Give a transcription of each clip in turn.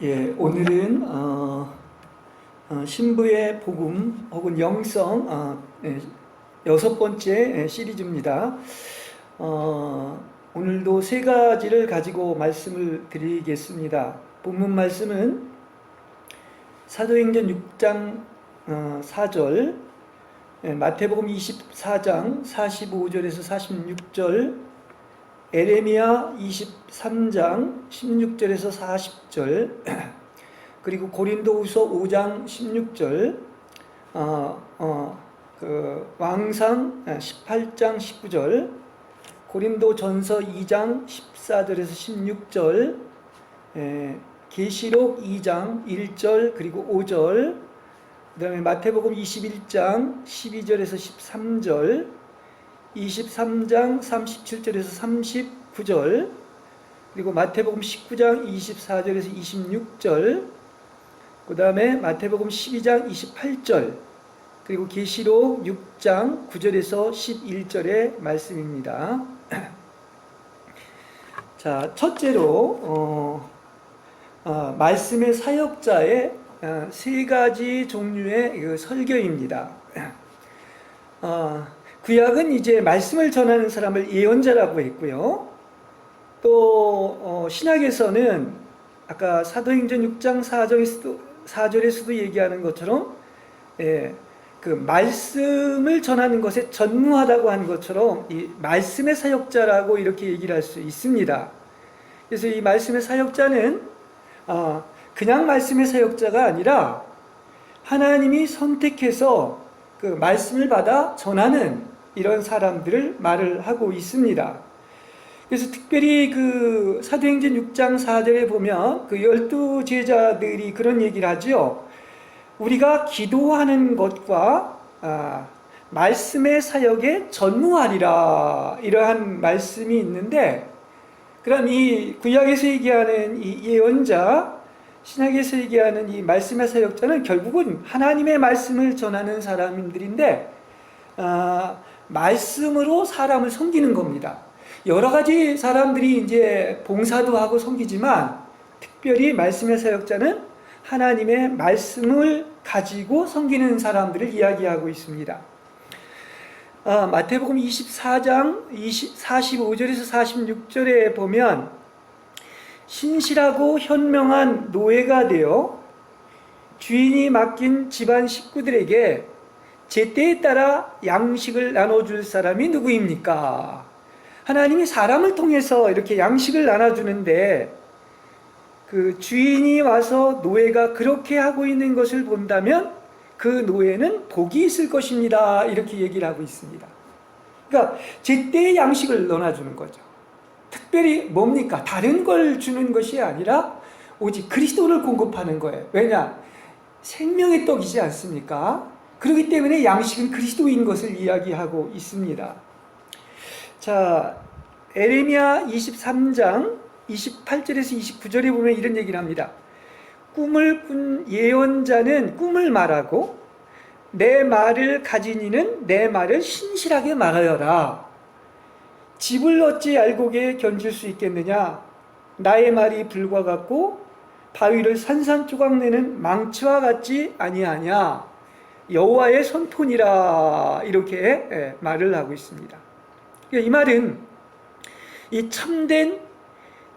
예, 오늘은 신부의 복음 혹은 영성 여섯 번째 시리즈입니다. 오늘도 세 가지를 가지고 말씀을 드리겠습니다. 본문 말씀은 사도행전 6장 4절, 마태복음 24장 45절에서 46절, 에레미야 23장 16절에서 40절, 그리고 고린도후서 5장 16절, 왕상 18장 19절, 고린도전서 2장 14절에서 16절, 계시록 2장 1절 그리고 5절, 그 다음에 마태복음 21장 12절에서 13절, 23장 37절에서 39절, 그리고 마태복음 19장 24절에서 26절, 그 다음에 마태복음 12장 28절, 그리고 계시록 6장 9절에서 11절의 말씀입니다. 자, 첫째로 말씀의 사역자의 세 가지 종류의 설교입니다. 구약은 이제 말씀을 전하는 사람을 예언자라고 했고요. 또 신약에서는 아까 사도행전 6장 4절에서도 얘기하는 것처럼 그 말씀을 전하는 것에 전무하다고 하는 것처럼 이 말씀의 사역자라고 이렇게 얘기를 할 수 있습니다. 그래서 이 말씀의 사역자는 그냥 말씀의 사역자가 아니라 하나님이 선택해서 그 말씀을 받아 전하는 이런 사람들을 말을 하고 있습니다. 그래서 특별히 그 사도행전 6장 4절에 보면 그 12제자들이 그런 얘기를 하죠. 우리가 기도하는 것과 말씀의 사역에 전무하리라, 이러한 말씀이 있는데, 그럼 이 구약에서 얘기하는 이 예언자, 신약에서 얘기하는 이 말씀의 사역자는 결국은 하나님의 말씀을 전하는 사람들인데, 말씀으로 사람을 섬기는 겁니다. 여러 가지 사람들이 이제 봉사도 하고 섬기지만, 특별히 말씀의 사역자는 하나님의 말씀을 가지고 섬기는 사람들을 이야기하고 있습니다. 마태복음 24장 45절에서 46절에 보면 신실하고 현명한 노예가 되어 주인이 맡긴 집안 식구들에게 제때에 따라 양식을 나눠줄 사람이 누구입니까? 하나님이 사람을 통해서 이렇게 양식을 나눠주는데 그 주인이 와서 노예가 그렇게 하고 있는 것을 본다면 그 노예는 복이 있을 것입니다. 이렇게 얘기를 하고 있습니다. 그러니까 제때에 양식을 나눠주는 거죠. 특별히 뭡니까? 다른 걸 주는 것이 아니라 오직 그리스도를 공급하는 거예요. 왜냐? 생명의 떡이지 않습니까? 그렇기 때문에 양식은 그리스도인 것을 이야기하고 있습니다. 자, 에레미야 23장 28절에서 29절에 보면 이런 얘기를 합니다. 꿈을 꾼 예언자는 꿈을 말하고 내 말을 가진 이는 내 말을 신실하게 말하여라. 집을 어찌 알곡에 견줄 수 있겠느냐? 나의 말이 불과 같고 바위를 산산조각 내는 망치와 같지 아니하냐? 여호와의 손톤이라, 이렇게 말을 하고 있습니다. 이 말은 이 참된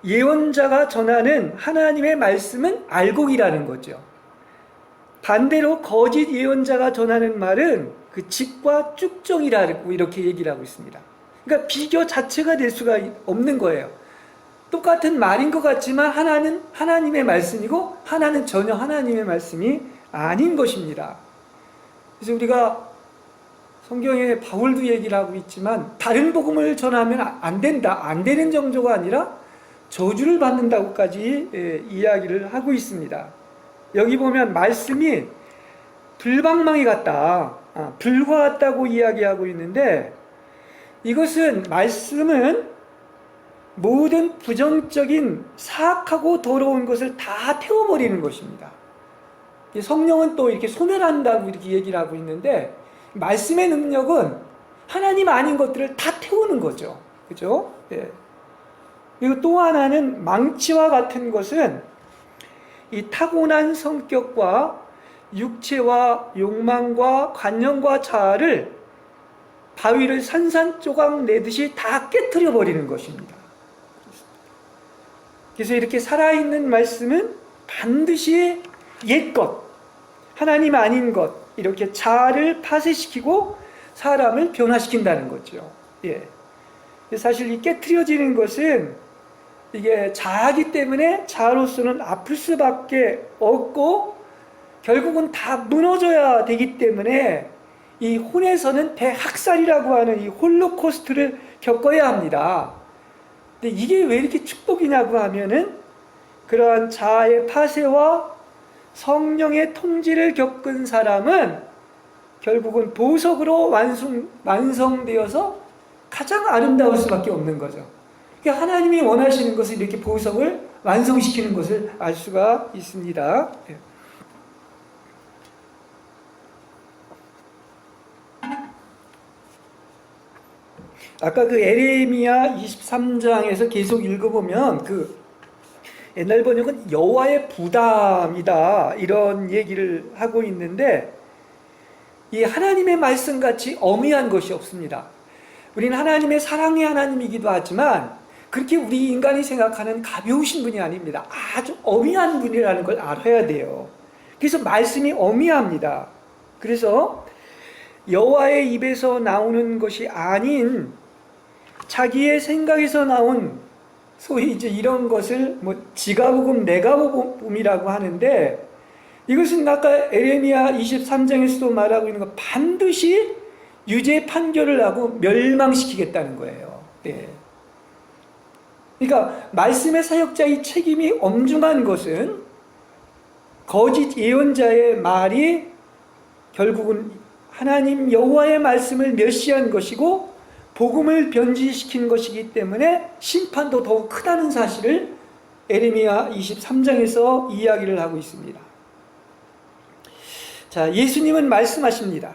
예언자가 전하는 하나님의 말씀은 알곡이라는 거죠. 반대로 거짓 예언자가 전하는 말은 그 직과 쭉정이라고 이렇게 얘기를 하고 있습니다. 그러니까 비교 자체가 될 수가 없는 거예요. 똑같은 말인 것 같지만 하나는 하나님의 말씀이고 하나는 전혀 하나님의 말씀이 아닌 것입니다. 그래서 우리가 성경에 바울도 얘기를 하고 있지만 다른 복음을 전하면 안 된다, 안 되는 정도가 아니라 저주를 받는다고까지 이야기를 하고 있습니다. 여기 보면 말씀이 불방망이 같다, 불과 같다고 이야기하고 있는데, 이것은 말씀은 모든 부정적인 사악하고 더러운 것을 다 태워버리는 것입니다. 성령은 또 이렇게 소멸한다고 이렇게 얘기를 하고 있는데, 말씀의 능력은 하나님 아닌 것들을 다 태우는 거죠. 그죠? 예. 그리고 또 하나는 망치와 같은 것은 이 타고난 성격과 육체와 욕망과 관념과 자아를 바위를 산산조각 내듯이 다 깨트려 버리는 것입니다. 그래서 이렇게 살아있는 말씀은 반드시 옛것, 하나님 아닌 것, 이렇게 자아를 파쇄시키고 사람을 변화시킨다는 거죠. 예. 사실 이 깨트려지는 것은 이게 자아기 때문에 자아로서는 아플 수밖에 없고 결국은 다 무너져야 되기 때문에 이 혼에서는 대학살이라고 하는 이 홀로코스트를 겪어야 합니다. 근데 이게 왜 이렇게 축복이냐고 하면은 그러한 자아의 파쇄와 성령의 통치를 겪은 사람은 결국은 보석으로 완성되어서 가장 아름다울 수밖에 없는 거죠. 그러니까 하나님이 원하시는 것을 이렇게 보석을 완성시키는 것을 알 수가 있습니다. 아까 그 에레미야 23장에서 계속 읽어보면 그 옛날 번역은 여호와의 부담이다 이런 얘기를 하고 있는데 이 하나님의 말씀같이 엄미한 것이 없습니다. 우리는 하나님의 사랑의 하나님이기도 하지만 그렇게 우리 인간이 생각하는 가벼우신 분이 아닙니다. 아주 엄미한 분이라는 걸 알아야 돼요. 그래서 말씀이 엄미합니다. 그래서 여호와의 입에서 나오는 것이 아닌 자기의 생각에서 나온 소위 이제 이런 것을 뭐 지가복음, 내가복음이라고 하는데 이것은 아까 에레미야 23장에서도 말하고 있는 거 반드시 유죄 판결을 하고 멸망시키겠다는 거예요. 네. 그러니까 말씀의 사역자의 책임이 엄중한 것은 거짓 예언자의 말이 결국은 하나님 여호와의 말씀을 멸시한 것이고 복음을 변질시킨 것이기 때문에 심판도 더욱 크다는 사실을 에레미야 23장에서 이야기를 하고 있습니다. 자, 예수님은 말씀하십니다.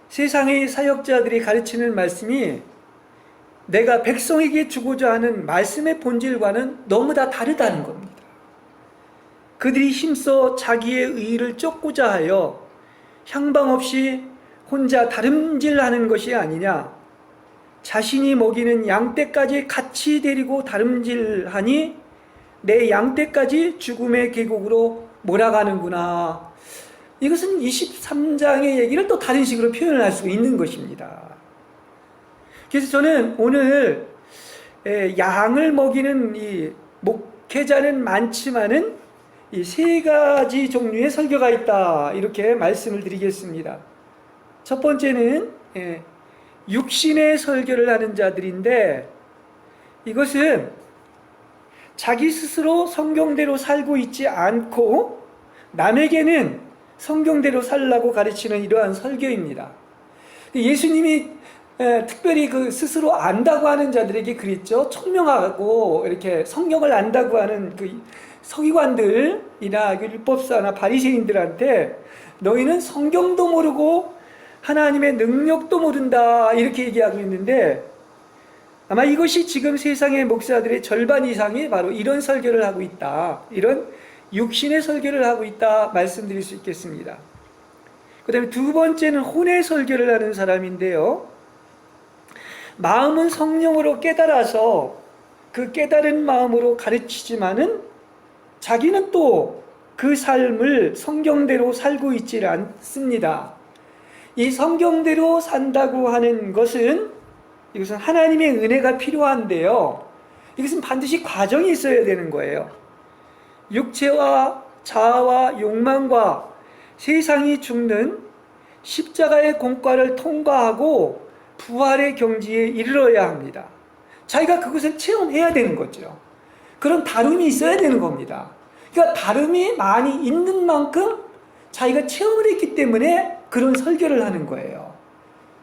세상의 사역자들이 가르치는 말씀이 내가 백성에게 주고자 하는 말씀의 본질과는 너무 다 다르다는 겁니다. 그들이 힘써 자기의 의의를 쫓고자 하여 향방 없이 혼자 다름질하는 것이 아니냐. 자신이 먹이는 양떼까지 같이 데리고 다름질하니 내 양떼까지 죽음의 계곡으로 몰아가는구나. 이것은 23장의 얘기를 또 다른 식으로 표현을 할 수 있는 것입니다. 그래서 저는 오늘 양을 먹이는 이 목회자는 많지만은 이 세 가지 종류의 설교가 있다 이렇게 말씀을 드리겠습니다. 첫 번째는 육신의 설교를 하는 자들인데 이것은 자기 스스로 성경대로 살고 있지 않고 남에게는 성경대로 살라고 가르치는 이러한 설교입니다. 예수님이 특별히 그 스스로 안다고 하는 자들에게 그랬죠. 총명하고 이렇게 성경을 안다고 하는 그 서기관들이나 율법사나 바리새인들한테 너희는 성경도 모르고 하나님의 능력도 모른다 이렇게 얘기하고 있는데 아마 이것이 지금 세상의 목사들의 절반 이상이 바로 이런 설교를 하고 있다. 이런 육신의 설교를 하고 있다 말씀드릴 수 있겠습니다. 그 다음에 두 번째는 혼의 설교를 하는 사람인데요. 마음은 성령으로 깨달아서 그 깨달은 마음으로 가르치지만은 자기는 또 그 삶을 성경대로 살고 있지 않습니다. 이 성경대로 산다고 하는 것은 이것은 하나님의 은혜가 필요한데요. 이것은 반드시 과정이 있어야 되는 거예요. 육체와 자아와 욕망과 세상이 죽는 십자가의 공과를 통과하고 부활의 경지에 이르러야 합니다. 자기가 그것을 체험해야 되는 거죠. 그런 다름이 있어야 되는 겁니다. 그러니까 다름이 많이 있는 만큼 자기가 체험을 했기 때문에 그런 설교를 하는 거예요.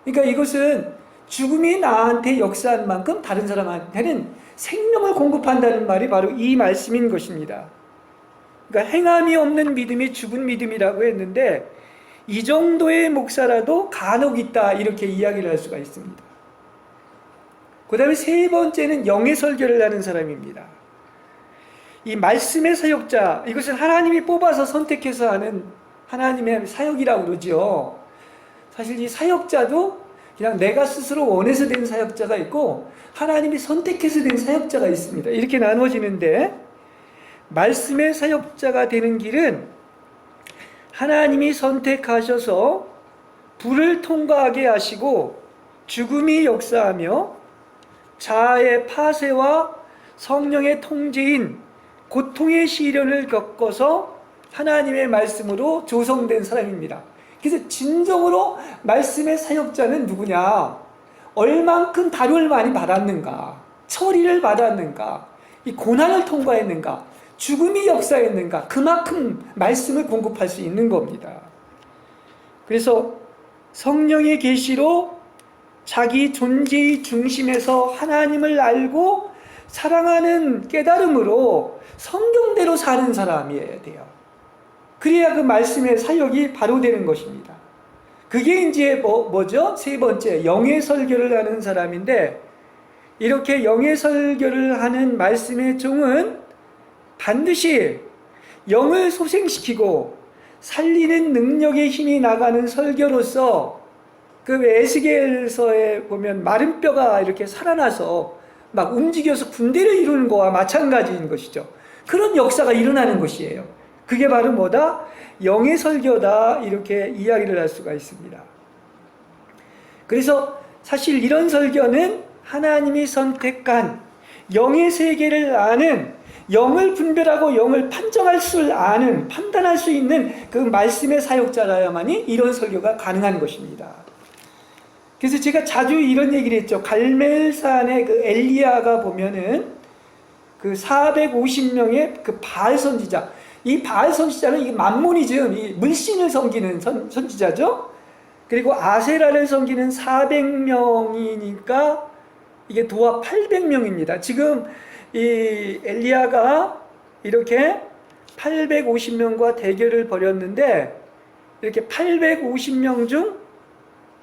그러니까 이것은 죽음이 나한테 역사한 만큼 다른 사람한테는 생명을 공급한다는 말이 바로 이 말씀인 것입니다. 그러니까 행함이 없는 믿음이 죽은 믿음이라고 했는데 이 정도의 목사라도 간혹 있다 이렇게 이야기를 할 수가 있습니다. 그 다음에 세 번째는 영의 설교를 하는 사람입니다. 이 말씀의 사역자, 이것은 하나님이 뽑아서 선택해서 하는 하나님의 사역이라고 그러죠. 사실 이 사역자도 그냥 내가 스스로 원해서 된 사역자가 있고 하나님이 선택해서 된 사역자가 있습니다. 이렇게 나누어지는데, 말씀의 사역자가 되는 길은 하나님이 선택하셔서 불을 통과하게 하시고 죽음이 역사하며 자아의 파쇄와 성령의 통제인 고통의 시련을 겪어서 하나님의 말씀으로 조성된 사람입니다. 그래서 진정으로 말씀의 사역자는 누구냐? 얼만큼 다룰 많이 받았는가? 처리를 받았는가? 이 고난을 통과했는가? 죽음이 역사했는가? 그만큼 말씀을 공급할 수 있는 겁니다. 그래서 성령의 계시로 자기 존재의 중심에서 하나님을 알고 사랑하는 깨달음으로 성경대로 사는 사람이어야 돼요. 그래야 그 말씀의 사역이 바로 되는 것입니다. 그게 이제 뭐죠? 세 번째, 영의 설교를 하는 사람인데, 이렇게 영의 설교를 하는 말씀의 종은 반드시 영을 소생시키고 살리는 능력의 힘이 나가는 설교로서, 그 에스겔서에 보면 마른 뼈가 이렇게 살아나서 막 움직여서 군대를 이루는 거와 마찬가지인 것이죠. 그런 역사가 일어나는 것이에요. 그게 바로 뭐다? 영의 설교다, 이렇게 이야기를 할 수가 있습니다. 그래서 사실 이런 설교는 하나님이 선택한 영의 세계를 아는, 영을 분별하고 영을 판정할 줄 아는, 판단할 수 있는 그 말씀의 사역자라야만이 이런 설교가 가능한 것입니다. 그래서 제가 자주 이런 얘기를 했죠. 갈멜산의 그 엘리야가 보면은 그 450명의 그 바알 선지자, 이 바알 선지자는 이 만모니즘, 이 물신을 섬기는 선지자죠. 그리고 아세라를 섬기는 400명이니까 이게 도합 800명입니다. 지금 이 엘리야가 이렇게 850명과 대결을 벌였는데, 이렇게 850명 중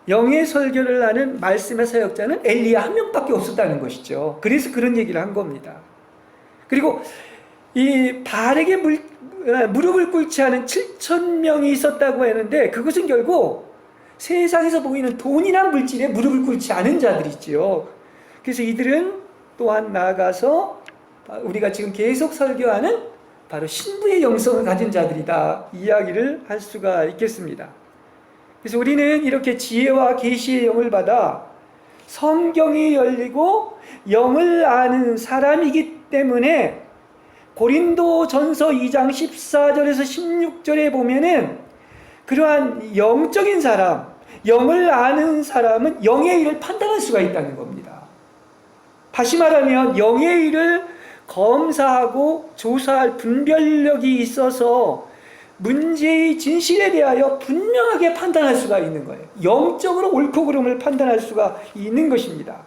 영의 설교를 하는 말씀의 사역자는 엘리야 한 명밖에 없었다는 것이죠. 그래서 그런 얘기를 한 겁니다. 그리고 이 바알에게 무릎을 꿇지 않은 7,000명이 있었다고 하는데, 그것은 결국 세상에서 보이는 돈이나 물질에 무릎을 꿇지 않은 자들이지요. 그래서 이들은 또한 나아가서 우리가 지금 계속 설교하는 바로 신부의 영성을 가진 자들이다, 이야기를 할 수가 있겠습니다. 그래서 우리는 이렇게 지혜와 계시의 영을 받아 성경이 열리고 영을 아는 사람이기 때문에, 고린도전서 2장 14절에서 16절에 보면은 그러한 영적인 사람, 영을 아는 사람은 영의 일을 판단할 수가 있다는 겁니다. 다시 말하면 영의 일을 검사하고 조사할 분별력이 있어서 문제의 진실에 대하여 분명하게 판단할 수가 있는 거예요. 영적으로 옳고 그름을 판단할 수가 있는 것입니다.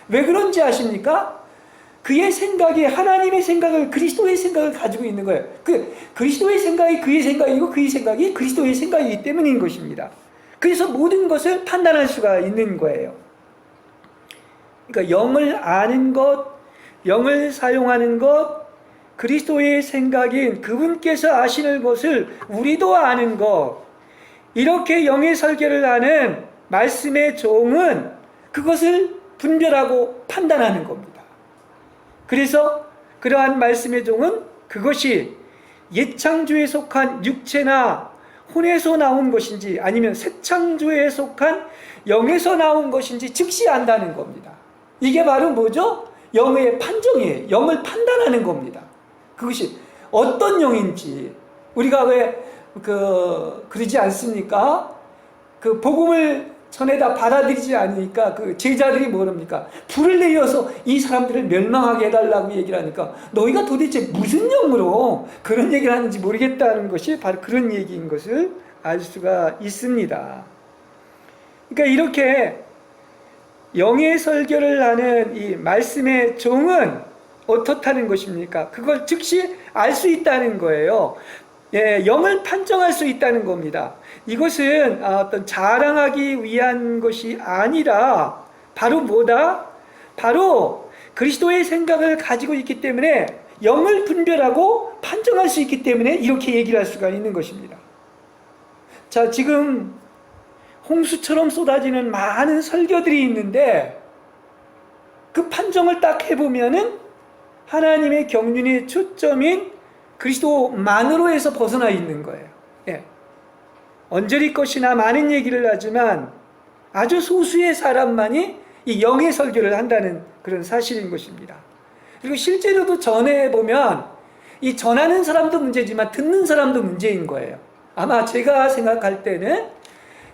왜 그런지 아십니까? 그의 생각이 하나님의 생각을, 그리스도의 생각을 가지고 있는 거예요. 그리스도의 생각이 그의 생각이고 그의 생각이 그리스도의 생각이기 때문인 것입니다. 그래서 모든 것을 판단할 수가 있는 거예요. 그러니까 영을 아는 것, 영을 사용하는 것, 그리스도의 생각인 그분께서 아시는 것을 우리도 아는 것, 이렇게 영의 설교를 하는 말씀의 종은 그것을 분별하고 판단하는 겁니다. 그래서 그러한 말씀의 종은 그것이 옛창조에 속한 육체나 혼에서 나온 것인지 아니면 새창조에 속한 영에서 나온 것인지 즉시 안다는 겁니다. 이게 바로 뭐죠? 영의 판정이에요. 영을 판단하는 겁니다. 그것이 어떤 영인지. 우리가 왜 그러지 않습니까? 그 복음을 전에다 받아들이지 않으니까 그 제자들이 뭐랍니까? 불을 내려서 이 사람들을 멸망하게 해달라고 얘기를 하니까 너희가 도대체 무슨 영으로 그런 얘기를 하는지 모르겠다는 것이 바로 그런 얘기인 것을 알 수가 있습니다. 그러니까 이렇게 영의 설교를 하는 이 말씀의 종은 어떻다는 것입니까? 그걸 즉시 알 수 있다는 거예요. 예, 영을 판정할 수 있다는 겁니다. 이것은 어떤 자랑하기 위한 것이 아니라 바로 뭐다? 바로 그리스도의 생각을 가지고 있기 때문에 영을 분별하고 판정할 수 있기 때문에 이렇게 얘기를 할 수가 있는 것입니다. 자, 지금 홍수처럼 쏟아지는 많은 설교들이 있는데 그 판정을 딱 해보면은 하나님의 경륜의 초점인 그리스도만으로에서 벗어나 있는 거예요. 예. 언저리 것이나 많은 얘기를 하지만 아주 소수의 사람만이 이 영의 설교를 한다는 그런 사실인 것입니다. 그리고 실제로도 전해보면 이 전하는 사람도 문제지만 듣는 사람도 문제인 거예요. 아마 제가 생각할 때는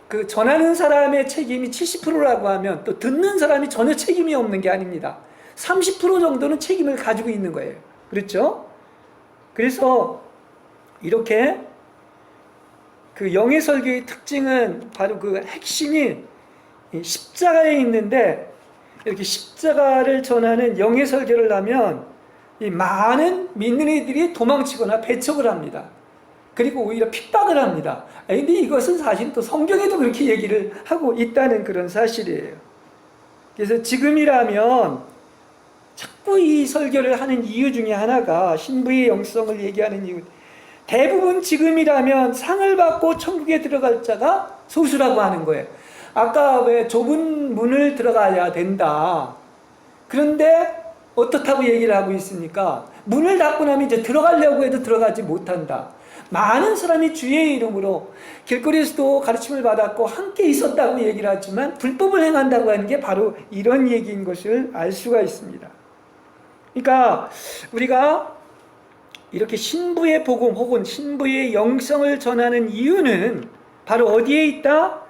그 전하는 사람의 책임이 70%라고 하면 또 듣는 사람이 전혀 책임이 없는 게 아닙니다. 30% 정도는 책임을 가지고 있는 거예요. 그렇죠? 그래서 이렇게 그 영의 설교의 특징은 바로 그 핵심이 십자가에 있는데, 이렇게 십자가를 전하는 영의 설교를 하면 이 많은 믿는 이들이 도망치거나 배척을 합니다. 그리고 오히려 핍박을 합니다. 그런데 이것은 사실 또 성경에도 그렇게 얘기를 하고 있다는 그런 사실이에요. 그래서 지금이라면 자꾸 이 설교를 하는 이유 중에 하나가 신부의 영성을 얘기하는 이유, 대부분 지금이라면 상을 받고 천국에 들어갈 자가 소수라고 하는 거예요. 아까 왜 좁은 문을 들어가야 된다. 그런데 어떻다고 얘기를 하고 있습니까? 문을 닫고 나면 이제 들어가려고 해도 들어가지 못한다. 많은 사람이 주의 이름으로 길거리에서도 가르침을 받았고 함께 있었다고 얘기를 하지만 불법을 행한다고 하는 게 바로 이런 얘기인 것을 알 수가 있습니다. 그러니까 우리가 이렇게 신부의 복음 혹은 신부의 영성을 전하는 이유는 바로 어디에 있다?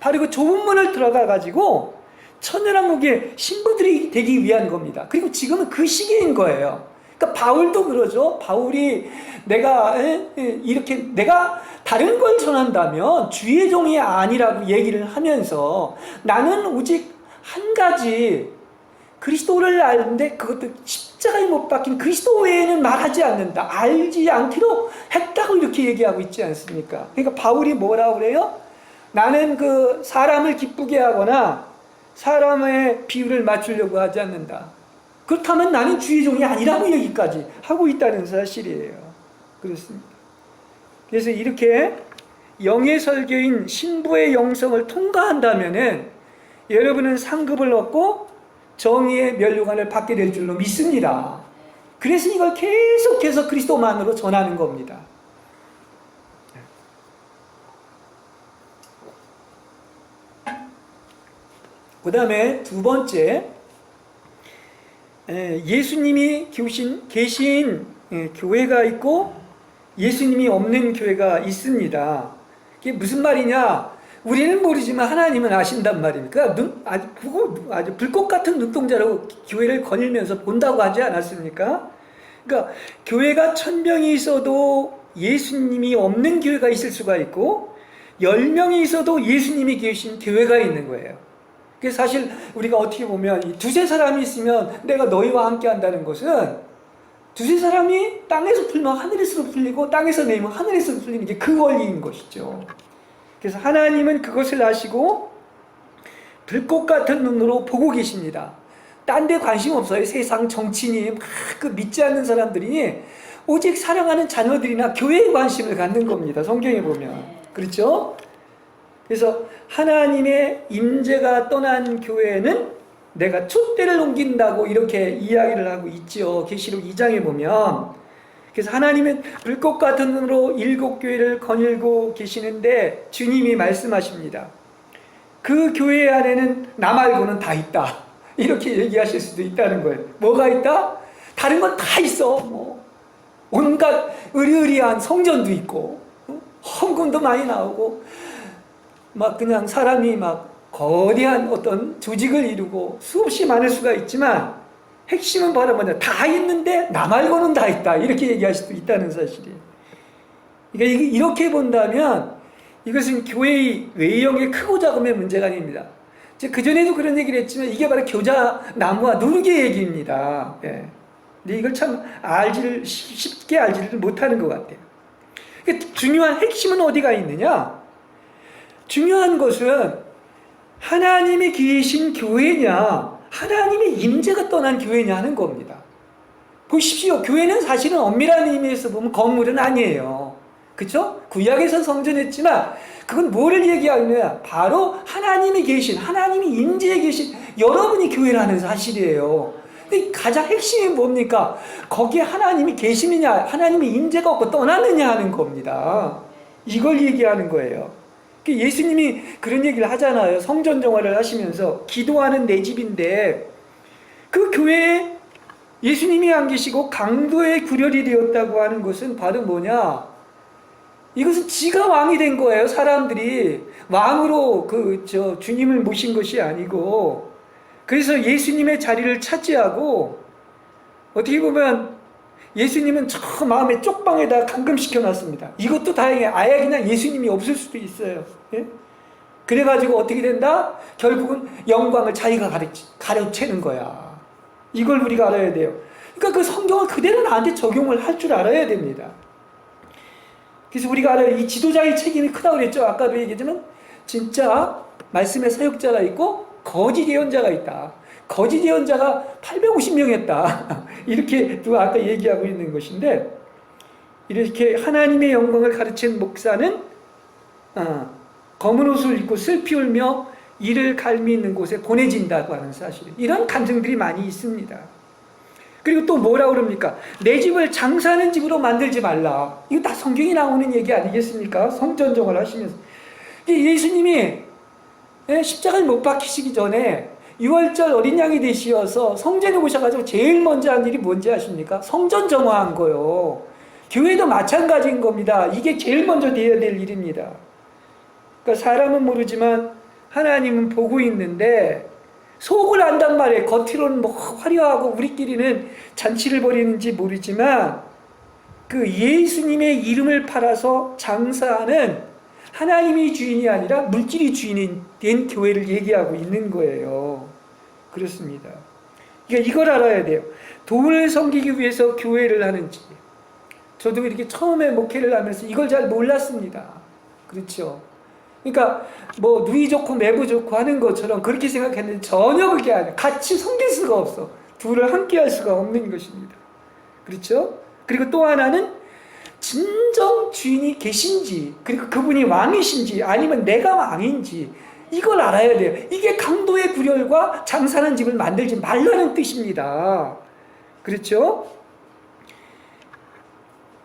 바로 그 좁은 문을 들어가 가지고 천연한국의 신부들이 되기 위한 겁니다. 그리고 지금은 그 시기인 거예요. 그러니까 바울도 그러죠. 바울이 내가 다른 걸 전한다면 주의 종이 아니라고 얘기를 하면서 나는 오직 한 가지 그리스도를 아는데 그것도 십자가에 못 박힌 그리스도 외에는 말하지 않는다. 알지 않기로 했다고 이렇게 얘기하고 있지 않습니까? 그러니까 바울이 뭐라고 그래요? 나는 그 사람을 기쁘게 하거나 사람의 비율을 맞추려고 하지 않는다. 그렇다면 나는 주의 종이 아니라고 얘기까지 하고 있다는 사실이에요. 그렇습니다. 그래서 이렇게 영의 설교인 신부의 영성을 통과한다면은 여러분은 상급을 얻고 정의의 면류관을 받게 될 줄로 믿습니다. 그래서 이걸 계속해서 그리스도만으로 전하는 겁니다. 그 다음에 두 번째, 예수님이 계신 교회가 있고 예수님이 없는 교회가 있습니다. 이게 무슨 말이냐? 우리는 모르지만 하나님은 아신단 말입니다. 아주 불꽃 같은 눈동자로 교회를 거닐면서 본다고 하지 않았습니까? 그러니까 교회가 1000명이 있어도 예수님이 없는 교회가 있을 수가 있고 10명이 있어도 예수님이 계신 교회가 있는 거예요. 그래서 사실 우리가 어떻게 보면 이 두세 사람이 있으면 내가 너희와 함께 한다는 것은 두세 사람이 땅에서 풀면 하늘에서 풀리고 땅에서 내면 하늘에서 풀리는 게 그 원리인 것이죠. 그래서 하나님은 그것을 아시고 불꽃 같은 눈으로 보고 계십니다. 딴 데 관심 없어요. 세상 정치니 막 그 믿지 않는 사람들이 오직 사랑하는 자녀들이나 교회에 관심을 갖는 겁니다. 성경에 보면. 그렇죠? 그래서 하나님의 임재가 떠난 교회는 내가 촛대를 옮긴다고 이렇게 이야기를 하고 있죠. 계시록 2장에 보면. 그래서 하나님은 불꽃 같은 눈으로 7교회를 거닐고 계시는데 주님이 말씀하십니다. 그 교회 안에는 나 말고는 다 있다. 이렇게 얘기하실 수도 있다는 거예요. 뭐가 있다? 다른 건 다 있어. 온갖 의리의리한 성전도 있고 헌금도 많이 나오고 막 그냥 사람이 막 거대한 어떤 조직을 이루고 수없이 많을 수가 있지만 핵심은 바로 뭐냐? 다 있는데 나 말고는 다 있다. 이렇게 얘기할 수도 있다는 사실이에요. 그러니까 이렇게 본다면 이것은 교회의 외형의 크고 작음의 문제가 아닙니다. 그전에도 그런 얘기를 했지만 이게 바로 교자 나무와 누룩의 얘기입니다. 예. 근데 이걸 참 쉽게 알지를 못하는 것 같아요. 그러니까 중요한 핵심은 어디가 있느냐? 중요한 것은 하나님이 계신 교회냐 하나님의 임재가 떠난 교회냐 하는 겁니다. 보십시오. 교회는 사실은 엄밀한 의미에서 보면 건물은 아니에요. 그렇죠? 구약에서 성전했지만 그건 뭐를 얘기하느냐? 바로 하나님이 계신, 하나님이 임재에 계신 여러분이 교회라는 사실이에요. 근데 가장 핵심이 뭡니까? 거기에 하나님이 계시느냐, 하나님이 임재가 없고 떠났느냐 하는 겁니다. 이걸 얘기하는 거예요. 예수님이 그런 얘기를 하잖아요. 성전 정화를 하시면서 기도하는 내 집인데 그 교회에 예수님이 안 계시고 강도의 굴혈이 되었다고 하는 것은 바로 뭐냐? 이것은 지가 왕이 된 거예요. 사람들이 왕으로 주님을 모신 것이 아니고, 그래서 예수님의 자리를 차지하고, 어떻게 보면 예수님은 저 마음의 쪽방에다 감금시켜 놨습니다. 이것도 다행히 아예 그냥 예수님이 없을 수도 있어요. 예? 그래가지고 어떻게 된다? 결국은 영광을 자기가 가로채는 거야. 이걸 우리가 알아야 돼요. 그러니까 그 성경을 그대로 나한테 적용을 할 줄 알아야 됩니다. 그래서 우리가 알아요. 이 지도자의 책임이 크다고 그랬죠. 아까도 얘기했지만 진짜 말씀의 사역자가 있고 거짓 예언자가 있다. 거짓 예언자가 850명이었다. 이렇게 또 아까 얘기하고 있는 것인데, 이렇게 하나님의 영광을 가르친 목사는 검은 옷을 입고 슬피 울며 이를 갈미 있는 곳에 보내진다고 하는 사실. 이런 간증들이 많이 있습니다. 그리고 또 뭐라고 그럽니까? 내 집을 장사하는 집으로 만들지 말라. 이거 다 성경이 나오는 얘기 아니겠습니까? 성전 정화를 하시면서. 예수님이 십자가에 못 박히시기 전에 6월절 어린 양이 되시어서 성전에 오셔가지고 제일 먼저 한 일이 뭔지 아십니까? 성전 정화한 거요. 교회도 마찬가지인 겁니다. 이게 제일 먼저 되어야 될 일입니다. 그러니까 사람은 모르지만 하나님은 보고 있는데 속을 안단 말이에요. 겉으로는 뭐 화려하고 우리끼리는 잔치를 벌이는지 모르지만 그 예수님의 이름을 팔아서 장사하는 하나님이 주인이 아니라 물질이 주인이 된 교회를 얘기하고 있는 거예요. 그렇습니다. 그러니까 이걸 알아야 돼요. 돈을 섬기기 위해서 교회를 하는지. 저도 이렇게 처음에 목회를 하면서 이걸 잘 몰랐습니다. 그렇죠. 그러니까 뭐 누이 좋고 매부 좋고 하는 것처럼 그렇게 생각했는데 전혀 그게 아니에요. 같이 섬길 수가 없어. 둘을 함께 할 수가 없는 것입니다. 그렇죠? 그리고 또 하나는 진정 주인이 계신지, 그리고 그분이 왕이신지 아니면 내가 왕인지 이걸 알아야 돼요. 이게 강도의 굴혈과 장사하는 집을 만들지 말라는 뜻입니다. 그렇죠?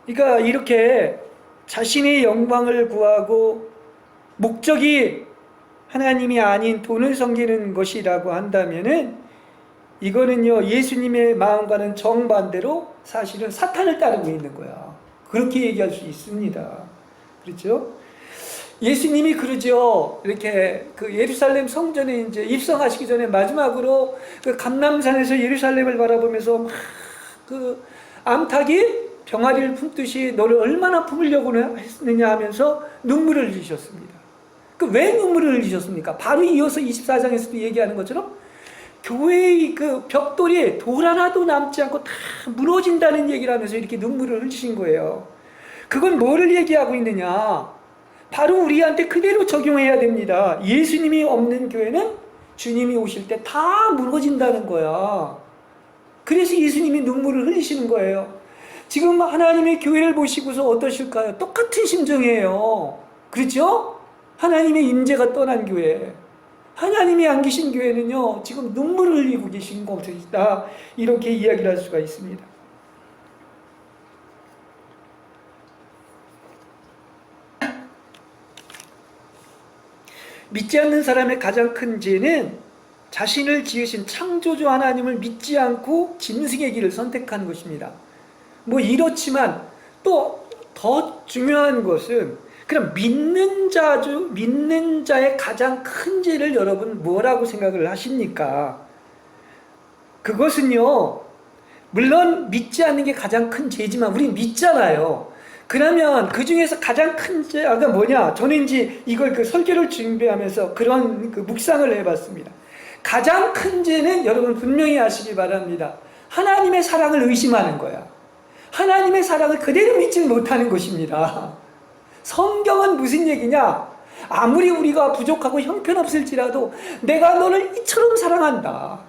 그러니까 이렇게 자신의 영광을 구하고 목적이 하나님이 아닌 돈을 섬기는 것이라고 한다면은 이거는요, 예수님의 마음과는 정반대로 사실은 사탄을 따르고 있는 거야. 그렇게 얘기할 수 있습니다. 그렇죠? 예수님이 그러죠. 이렇게 그 예루살렘 성전에 이제 입성하시기 전에 마지막으로 그 감람산에서 예루살렘을 바라보면서 막 그 암탉이 병아리를 품듯이 너를 얼마나 품으려고 했느냐 하면서 눈물을 흘리셨습니다. 그 왜 눈물을 흘리셨습니까? 바로 이어서 24장에서도 얘기하는 것처럼 교회의 그 벽돌이 돌 하나도 남지 않고 다 무너진다는 얘기를 하면서 이렇게 눈물을 흘리신 거예요. 그건 뭐를 얘기하고 있느냐? 바로 우리한테 그대로 적용해야 됩니다. 예수님이 없는 교회는 주님이 오실 때 다 무너진다는 거야. 그래서 예수님이 눈물을 흘리시는 거예요. 지금 하나님의 교회를 보시고서 어떠실까요? 똑같은 심정이에요. 그렇죠? 하나님의 임재가 떠난 교회, 하나님이 안 계신 교회는요 지금 눈물을 흘리고 계신 것이다, 이렇게 이야기를 할 수가 있습니다. 믿지 않는 사람의 가장 큰 죄는 자신을 지으신 창조주 하나님을 믿지 않고 짐승의 길을 선택한 것입니다. 뭐 이렇지만 또 더 중요한 것은, 그럼 믿는 자의 가장 큰 죄를 여러분 뭐라고 생각을 하십니까? 그것은요, 물론 믿지 않는 게 가장 큰 죄지만 우리 믿잖아요. 그러면 그 중에서 가장 큰 죄가 뭐냐? 저는 이제 이걸 그 설교를 준비하면서 그런 그 묵상을 해봤습니다. 가장 큰 죄는 여러분 분명히 아시기 바랍니다. 하나님의 사랑을 의심하는 거야. 하나님의 사랑을 그대로 믿지 못하는 것입니다. 성경은 무슨 얘기냐? 아무리 우리가 부족하고 형편없을지라도 내가 너를 이처럼 사랑한다.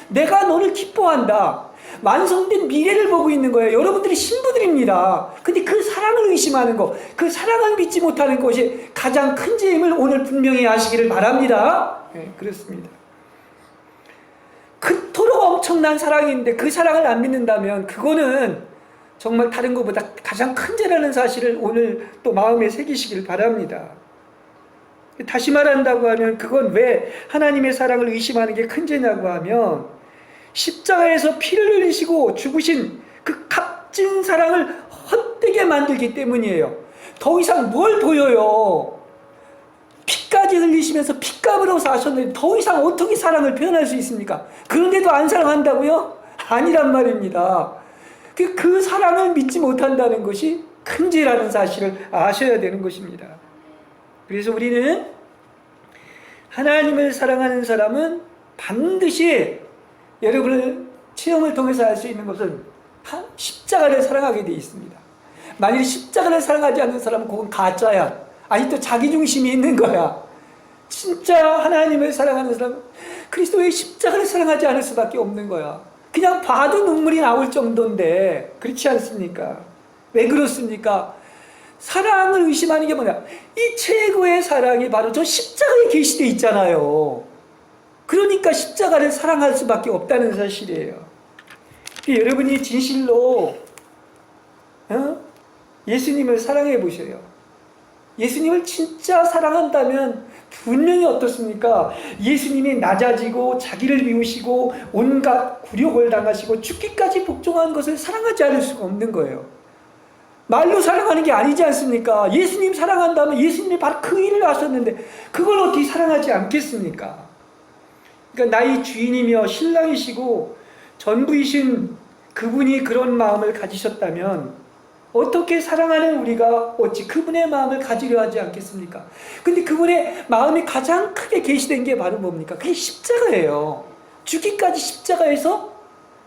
내가 너를 기뻐한다. 완성된 미래를 보고 있는 거예요. 여러분들이 신부들입니다. 근데 그 사랑을 의심하는 것, 그 사랑을 믿지 못하는 것이 가장 큰 죄임을 오늘 분명히 아시기를 바랍니다. 네, 그렇습니다. 그토록 엄청난 사랑인데 그 사랑을 안 믿는다면 그거는 정말 다른 것보다 가장 큰 죄라는 사실을 오늘 또 마음에 새기시길 바랍니다. 다시 말한다고 하면 그건 왜 하나님의 사랑을 의심하는 게 큰 죄냐고 하면 십자가에서 피를 흘리시고 죽으신 그 값진 사랑을 헛되게 만들기 때문이에요. 더 이상 뭘 보여요? 피까지 흘리시면서 피값으로 사셨는데 더 이상 어떻게 사랑을 표현할 수 있습니까? 그런데도 안 사랑한다고요? 아니란 말입니다. 그 사랑을 믿지 못한다는 것이 큰 죄라는 사실을 아셔야 되는 것입니다. 그래서 우리는 하나님을 사랑하는 사람은 반드시 여러분을 체험을 통해서 알 수 있는 것은 십자가를 사랑하게 되어 있습니다. 만일 십자가를 사랑하지 않는 사람은 그건 가짜야. 아니 또 자기중심이 있는 거야. 진짜 하나님을 사랑하는 사람은 그리스도의 십자가를 사랑하지 않을 수밖에 없는 거야. 그냥 봐도 눈물이 나올 정도인데 그렇지 않습니까? 왜 그렇습니까? 사랑을 의심하는 게 뭐냐? 이 최고의 사랑이 바로 저 십자가에 계시되어 있잖아요. 그러니까 십자가를 사랑할 수밖에 없다는 사실이에요. 여러분이 진실로 예수님을 사랑해 보셔요. 예수님을 진짜 사랑한다면 분명히 어떻습니까? 예수님이 낮아지고 자기를 비우시고 온갖 굴욕을 당하시고 죽기까지 복종한 것을 사랑하지 않을 수가 없는 거예요. 말로 사랑하는 게 아니지 않습니까? 예수님 사랑한다면 예수님이 바로 그 일을 하셨는데 그걸 어떻게 사랑하지 않겠습니까? 그러니까 나의 주인이며 신랑이시고 전부이신 그분이 그런 마음을 가지셨다면 어떻게 사랑하는 우리가 어찌 그분의 마음을 가지려 하지 않겠습니까? 근데 그분의 마음이 가장 크게 계시된 게 바로 뭡니까? 그게 십자가예요. 죽기까지 십자가에서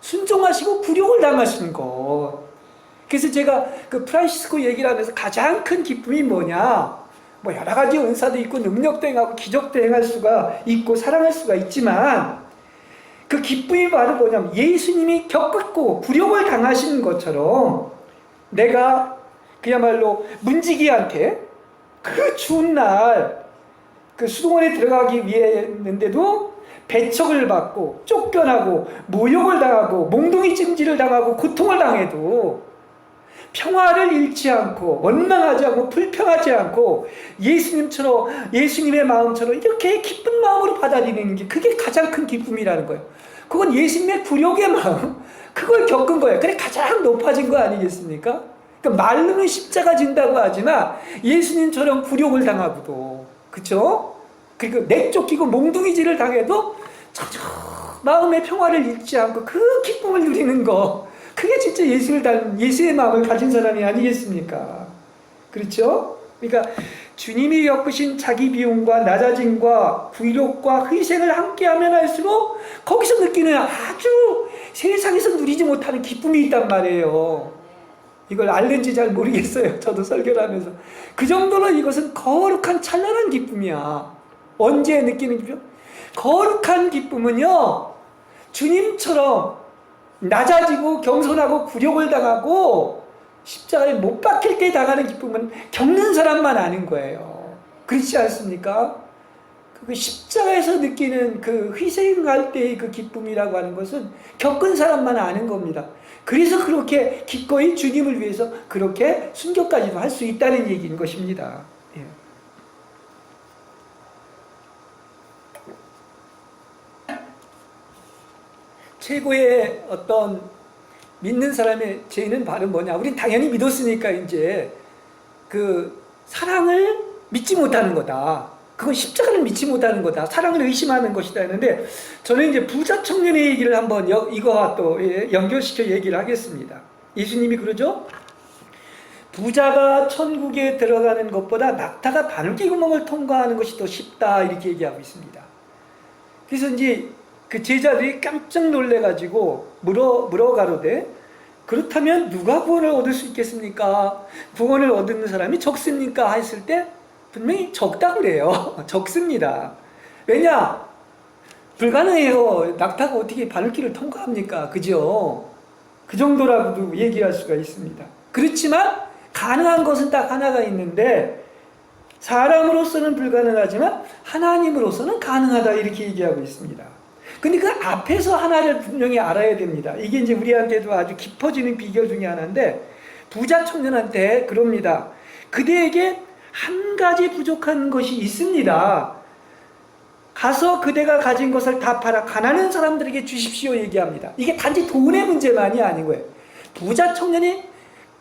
순종하시고 굴욕을 당하시는 것. 그래서 제가 그 프란시스코 얘기를 하면서 가장 큰 기쁨이 뭐냐? 뭐 여러 가지 은사도 있고 능력도 행하고 기적도 행할 수가 있고 사랑할 수가 있지만 그 기쁨이 바로 뭐냐면 예수님이 겪었고 굴욕을 당하시는 것처럼 내가 그야말로 문지기한테 그 추운 날 그 수동원에 들어가기 위해 했는데도 배척을 받고 쫓겨나고 모욕을 당하고 몽둥이 찜질을 당하고 고통을 당해도 평화를 잃지 않고 원망하지 않고 불평하지 않고 예수님처럼 예수님의 마음처럼 이렇게 기쁜 마음으로 받아들이는 게 그게 가장 큰 기쁨이라는 거예요. 그건 예수님의 굴욕의 마음 그걸 겪은 거예요. 그래 가장 높아진 거 아니겠습니까? 그러니까 말로는 십자가 진다고 하지만 예수님처럼 굴욕을 당하고도 그렇죠? 그리고 내쫓기고 몽둥이질을 당해도 저저 마음의 평화를 잃지 않고 그 기쁨을 누리는 거 그게 진짜 예수의 마음을 가진 사람이 아니겠습니까? 그렇죠? 그러니까 주님이 겪으신 자기 비움과 낮아짐과 굴욕과 희생을 함께하면 할수록 거기서 느끼는 아주 세상에서 누리지 못하는 기쁨이 있단 말이에요. 이걸 알는지 잘 모르겠어요. 저도 설교를 하면서. 그 정도로 이것은 거룩한 찬란한 기쁨이야. 언제 느끼는 기쁨? 거룩한 기쁨은요, 주님처럼 낮아지고 경손하고 굴욕을 당하고 십자가에 못 박힐 때 당하는 기쁨은 겪는 사람만 아는 거예요. 그렇지 않습니까? 그 십자가에서 느끼는 그 희생할 때의 그 기쁨이라고 하는 것은 겪은 사람만 아는 겁니다. 그래서 그렇게 기꺼이 주님을 위해서 그렇게 순교까지도 할 수 있다는 얘기인 것입니다. 예. 최고의 어떤 믿는 사람의 죄는 바로 뭐냐? 우린 당연히 믿었으니까 이제 그 사랑을 믿지 못하는 거다. 그건 십자가를 믿지 못하는 거다. 사랑을 의심하는 것이다 했는데 저는 이제 부자 청년의 얘기를 한번 이거와 또 연결시켜 얘기를 하겠습니다. 예수님이 그러죠? 부자가 천국에 들어가는 것보다 낙타가 바늘귀 구멍을 통과하는 것이 더 쉽다 이렇게 얘기하고 있습니다. 그래서 이제 그 제자들이 깜짝 놀래가지고 물어가로되 그렇다면 누가 구원을 얻을 수 있겠습니까? 구원을 얻는 사람이 적습니까? 했을 때 분명히 적다 그래요. 적습니다. 왜냐? 불가능해요. 낙타가 어떻게 바늘길을 통과합니까? 그죠? 그 정도라고도 얘기할 수가 있습니다. 그렇지만 가능한 것은 딱 하나가 있는데 사람으로서는 불가능하지만 하나님으로서는 가능하다 이렇게 얘기하고 있습니다. 근데 그 앞에서 하나를 분명히 알아야 됩니다. 이게 이제 우리한테도 아주 깊어지는 비결 중에 하나인데 부자 청년한테 그럽니다. 그대에게 한 가지 부족한 것이 있습니다. 가서 그대가 가진 것을 다 팔아 가난한 사람들에게 주십시오 얘기합니다. 이게 단지 돈의 문제만이 아닌 거예요. 부자 청년이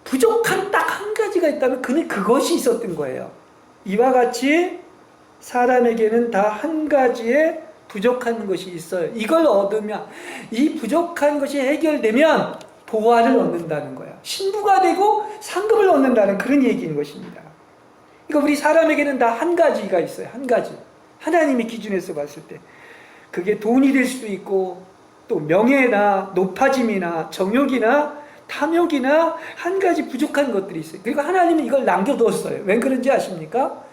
부족한 딱 한 가지가 있다면 그는 그것이 있었던 거예요. 이와 같이 사람에게는 다 한 가지의 부족한 것이 있어요. 이걸 얻으면 이 부족한 것이 해결되면 보화를 얻는다는 거예요. 신부가 되고 상급을 얻는다는 그런 얘기인 것입니다. 그러니까 우리 사람에게는 다 한 가지가 있어요. 한 가지. 하나님의 기준에서 봤을 때 그게 돈이 될 수도 있고 또 명예나 높아짐이나 정욕이나 탐욕이나 한 가지 부족한 것들이 있어요. 그리고 하나님은 이걸 남겨두었어요. 왜 그런지 아십니까?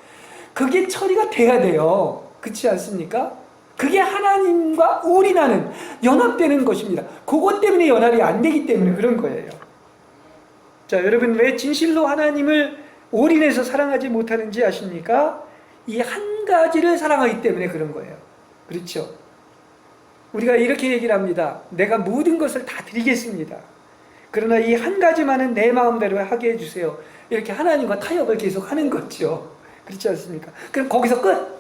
그게 처리가 돼야 돼요. 그렇지 않습니까? 그게 하나님과 올인하는 연합되는 것입니다. 그것 때문에 연합이 안 되기 때문에 그런 거예요. 자, 여러분 왜 진실로 하나님을 올인해서 사랑하지 못하는지 아십니까? 이 한 가지를 사랑하기 때문에 그런 거예요. 그렇죠? 우리가 이렇게 얘기를 합니다. 내가 모든 것을 다 드리겠습니다. 그러나 이 한 가지만은 내 마음대로 하게 해주세요. 이렇게 하나님과 타협을 계속 하는 거죠. 그렇지 않습니까? 그럼 거기서 끝!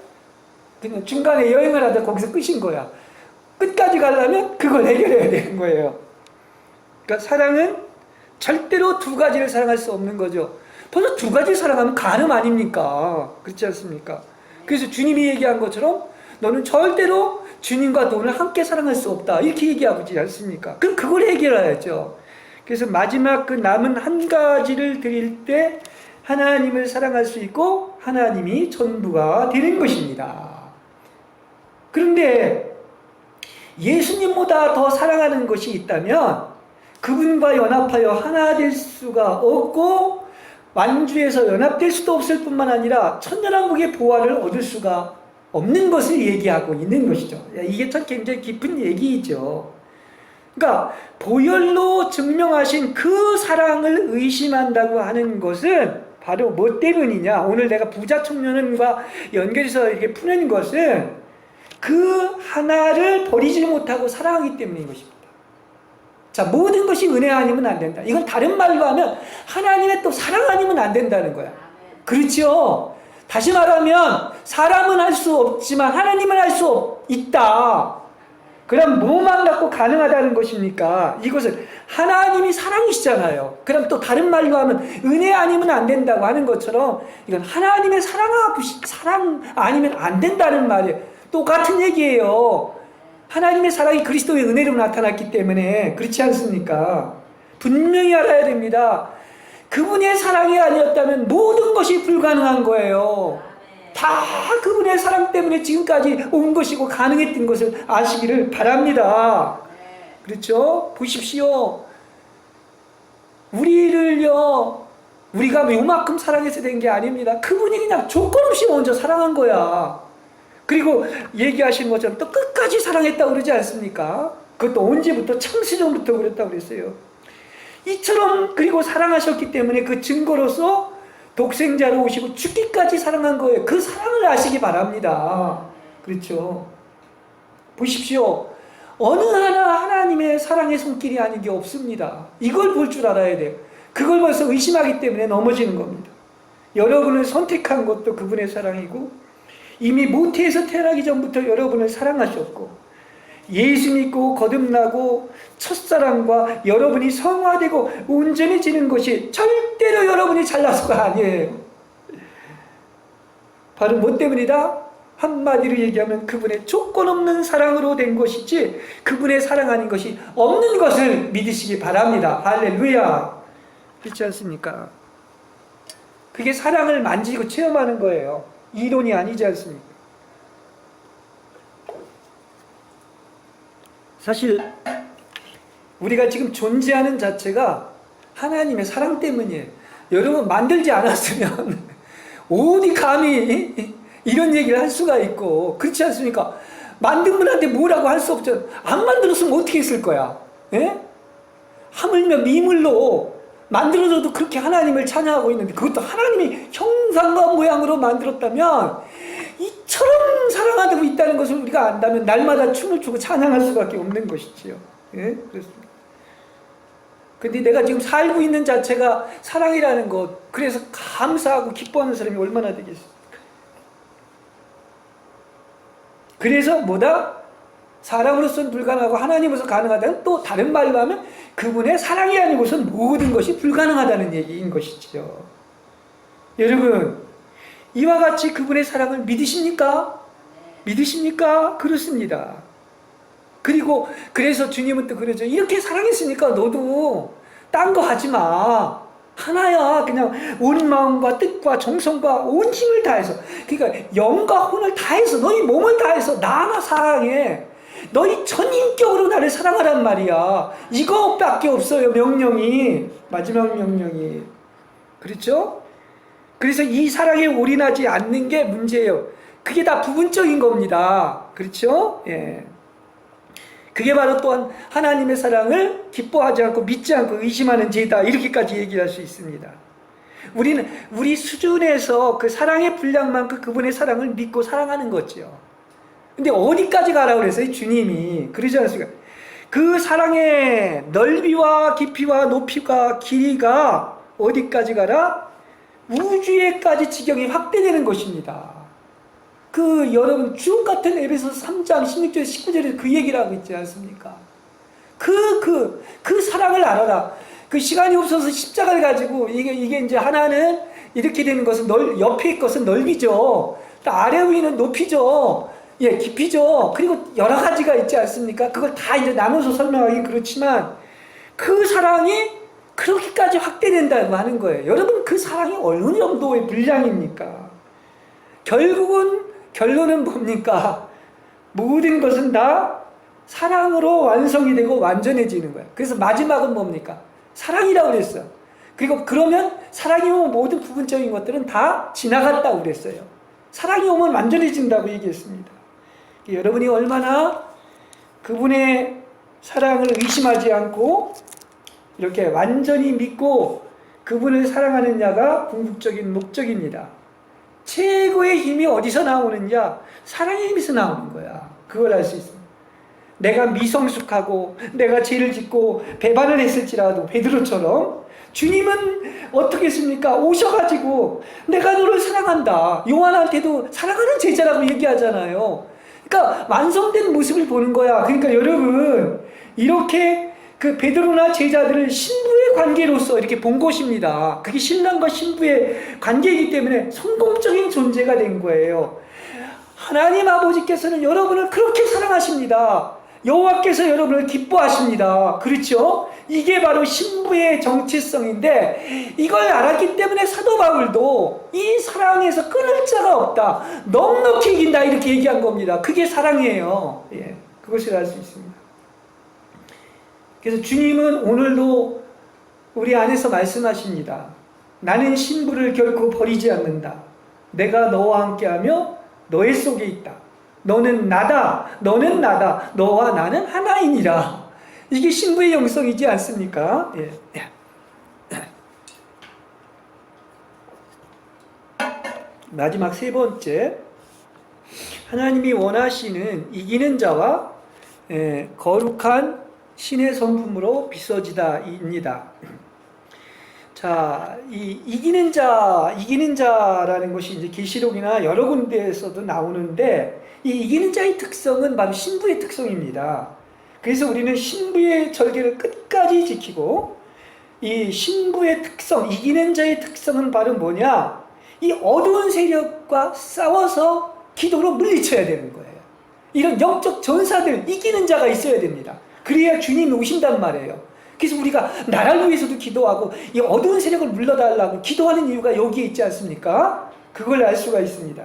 그냥 중간에 여행을 하다 거기서 끝인 거야. 끝까지 가려면 그걸 해결해야 되는 거예요. 그러니까 사랑은 절대로 두 가지를 사랑할 수 없는 거죠. 벌써 두 가지를 사랑하면 간음 아닙니까? 그렇지 않습니까? 그래서 주님이 얘기한 것처럼 너는 절대로 주님과 돈을 함께 사랑할 수 없다. 이렇게 얘기하고 있지 않습니까? 그럼 그걸 해결해야죠. 그래서 마지막 그 남은 한 가지를 드릴 때 하나님을 사랑할 수 있고 하나님이 전부가 되는 것입니다. 그런데 예수님보다 더 사랑하는 것이 있다면 그분과 연합하여 하나 될 수가 없고 완주해서 연합될 수도 없을 뿐만 아니라 천년왕국의 보화를 얻을 수가 없는 것을 얘기하고 있는 것이죠. 이게 참 굉장히 깊은 얘기이죠. 그러니까 보혈로 증명하신 그 사랑을 의심한다고 하는 것은 바로 뭐 때문이냐? 오늘 내가 부자 청년과 연결해서 이렇게 푸는 것은 그 하나를 버리지 못하고 사랑하기 때문인 것입니다. 자, 모든 것이 은혜 아니면 안 된다. 이건 다른 말로 하면 하나님의 또 사랑 아니면 안 된다는 거야. 그렇죠? 다시 말하면 사람은 할 수 없지만 하나님은 할 수 있다. 그럼 뭐만 갖고 가능하다는 것입니까? 이것은 하나님이 사랑이시잖아요. 그럼 또 다른 말로 하면 은혜 아니면 안 된다고 하는 것처럼 이건 하나님의 사랑 아니면 안 된다는 말이에요. 똑같은 얘기예요. 하나님의 사랑이 그리스도의 은혜로 나타났기 때문에 그렇지 않습니까? 분명히 알아야 됩니다. 그분의 사랑이 아니었다면 모든 것이 불가능한 거예요. 다 그분의 사랑 때문에 지금까지 온 것이고 가능했던 것을 아시기를 바랍니다. 그렇죠? 보십시오. 우리가 요만큼 사랑해서 된 게 아닙니다. 그분이 그냥 조건 없이 먼저 사랑한 거야. 그리고 얘기하신 것처럼 또 끝까지 사랑했다고 그러지 않습니까? 그것도 언제부터? 창세전부터 그랬다고 그랬어요. 이처럼 그리고 사랑하셨기 때문에 그 증거로서 독생자로 오시고 죽기까지 사랑한 거예요. 그 사랑을 아시기 바랍니다. 그렇죠? 보십시오. 어느 하나 하나님의 사랑의 손길이 아닌 게 없습니다. 이걸 볼 줄 알아야 돼요. 그걸 벌써 의심하기 때문에 넘어지는 겁니다. 여러분을 선택한 것도 그분의 사랑이고 이미 모태에서 태어나기 전부터 여러분을 사랑하셨고 예수 믿고 거듭나고 첫사랑과 여러분이 성화되고 온전해지는 것이 절대로 여러분이 잘나서가 아니에요. 바로 뭐 때문이다? 한마디로 얘기하면 그분의 조건 없는 사랑으로 된 것이지 그분의 사랑 아닌 것이 없는 것을 믿으시기 바랍니다. 할렐루야. 그렇지 않습니까? 그게 사랑을 만지고 체험하는 거예요. 이론이 아니지 않습니까? 사실 우리가 지금 존재하는 자체가 하나님의 사랑 때문이에요. 여러분 만들지 않았으면 어디 감히 이런 얘기를 할 수가 있고 그렇지 않습니까? 만든 분한테 뭐라고 할 수 없죠. 안 만들었으면 어떻게 했을 거야? 예? 하물며 미물로 만들어져도 그렇게 하나님을 찬양하고 있는데, 그것도 하나님이 형상과 모양으로 만들었다면 이처럼 사랑하고 있다는 것을 우리가 안다면 날마다 춤을 추고 찬양할 수밖에 없는 것이지요. 예? 그렇습니다. 근데 내가 지금 살고 있는 자체가 사랑이라는 것, 그래서 감사하고 기뻐하는 사람이 얼마나 되겠습니까? 그래서 뭐다? 사람으로서는 불가능하고 하나님으로서 가능하다는, 또 다른 말로 하면 그분의 사랑이 아니고선 모든 것이 불가능하다는 얘기인 것이지요. 여러분, 이와 같이 그분의 사랑을 믿으십니까? 믿으십니까? 그렇습니다. 그리고 그래서 주님은 또 그러죠. 이렇게 사랑했으니까 너도 딴 거 하지 마. 하나야. 그냥 온 마음과 뜻과 정성과 온 힘을 다해서, 그러니까 영과 혼을 다해서, 너희 몸을 다해서 나 하나 사랑해. 너희 전인격으로 나를 사랑하란 말이야. 이거밖에 없어요, 명령이. 마지막 명령이. 그렇죠? 그래서 이 사랑에 올인하지 않는 게 문제예요. 그게 다 부분적인 겁니다. 그렇죠? 예. 그게 바로 또한 하나님의 사랑을 기뻐하지 않고 믿지 않고 의심하는 죄다, 이렇게까지 얘기할 수 있습니다. 우리는 우리 수준에서 그 사랑의 분량만큼 그분의 사랑을 믿고 사랑하는 거죠. 근데 어디까지 가라고 그랬어요? 주님이 그러지 않습니까? 그 사랑의 넓이와 깊이와 높이가 길이가 어디까지 가라? 우주에까지 지경이 확대되는 것입니다. 그 여러분 주옥 같은 에베소서 3장 16절 19절에 그 얘기를 하고 있지 않습니까? 그 사랑을 알아라. 그 시간이 없어서 십자가를 가지고 이게 이제 하나는 이렇게 되는 것은 옆에 것은 넓이죠. 또 아래 위는 높이죠. 예, 깊이죠. 그리고 여러 가지가 있지 않습니까? 그걸 다 이제 나눠서 설명하기 그렇지만 그 사랑이 그렇게까지 확대된다고 하는 거예요. 여러분, 그 사랑이 어느 정도의 분량입니까? 결론은 뭡니까? 모든 것은 다 사랑으로 완성이 되고 완전해지는 거예요. 그래서 마지막은 뭡니까? 사랑이라고 그랬어요. 그리고 그러면 사랑이 오면 모든 부분적인 것들은 다 지나갔다고 그랬어요. 사랑이 오면 완전해진다고 얘기했습니다. 여러분이 얼마나 그분의 사랑을 의심하지 않고 이렇게 완전히 믿고 그분을 사랑하느냐가 궁극적인 목적입니다. 최고의 힘이 어디서 나오느냐? 사랑의 힘에서 나오는 거야. 그걸 알 수 있습니다. 내가 미성숙하고 내가 죄를 짓고 배반을 했을지라도 베드로처럼 주님은 어떻게 했습니까? 오셔가지고 내가 너를 사랑한다. 요한한테도 사랑하는 제자라고 얘기하잖아요. 그러니까 완성된 모습을 보는 거야. 그러니까 여러분, 이렇게 그 베드로나 제자들을 신부의 관계로서 이렇게 본 것입니다. 그게 신랑과 신부의 관계이기 때문에 성공적인 존재가 된 거예요. 하나님 아버지께서는 여러분을 그렇게 사랑하십니다. 여호와께서 여러분을 기뻐하십니다. 그렇죠? 이게 바로 신부의 정체성인데, 이걸 알았기 때문에 사도 바울도 이 사랑에서 끊을 자가 없다, 넉넉히 이긴다, 이렇게 얘기한 겁니다. 그게 사랑이에요. 예, 그것을 알 수 있습니다. 그래서 주님은 오늘도 우리 안에서 말씀하십니다. 나는 신부를 결코 버리지 않는다. 내가 너와 함께하며 너의 속에 있다. 너는 나다. 너는 나다. 너와 나는 하나이니라. 이게 신부의 영성이지 않습니까? 예. 마지막 세 번째, 하나님이 원하시는 이기는 자와 거룩한 신의 성품으로 빚어지다입니다. 자, 이 이기는 자라는 것이 이제 계시록이나 여러 군데에서도 나오는데, 이 이기는 자의 특성은 바로 신부의 특성입니다. 그래서 우리는 신부의 절개를 끝까지 지키고, 이 신부의 특성, 이기는 자의 특성은 바로 뭐냐? 이 어두운 세력과 싸워서 기도로 물리쳐야 되는 거예요. 이런 영적 전사들, 이기는 자가 있어야 됩니다. 그래야 주님이 오신단 말이에요. 그래서 우리가 나라를 위해서도 기도하고 이 어두운 세력을 물러달라고 기도하는 이유가 여기에 있지 않습니까? 그걸 알 수가 있습니다.